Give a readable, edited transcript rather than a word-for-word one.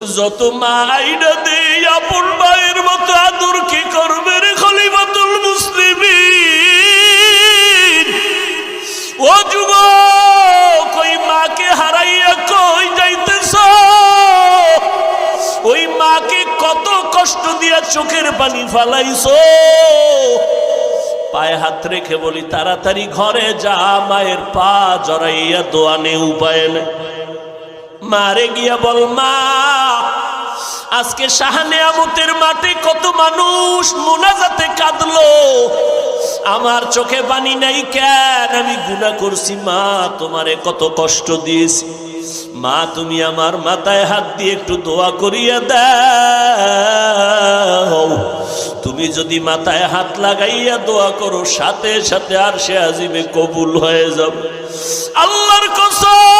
যত মা আইনা দেই আপন ভাইয়ের মতো আদর কি করবে রে খলিফাতুল মুসলিমিন। ও যুবক, ওই মাকে হারাইয়া কই যাইতেছ? ওই মাকে কত কষ্ট দিয়া চোখের পানি ফালাইছো। পায়ে হাত রেখে বলি তাড়াতাড়ি ঘরে যা, মায়ের পা জড়াইয়া দোয়া নে, উপায় নেই। মারে গিয়া বল, মা আজকে শাহনেয়ামতের মাঠে কত মানুষ মুনাজাতে কাঁদলো, আমার চোখে পানি নাই কেন? আমি গুনাহ করছি মা, তোমারে কত কষ্ট দিয়েছি। মা তুমি আমার মাথায় হাত দিয়ে একটু দোয়া করিয়া দাও। তুমি যদি মাথায় হাত লাগাইয়া দোয়া করো, সাথে সাথে আরশে আজিমে কবুল হয়ে যাবে। আল্লাহর কসম,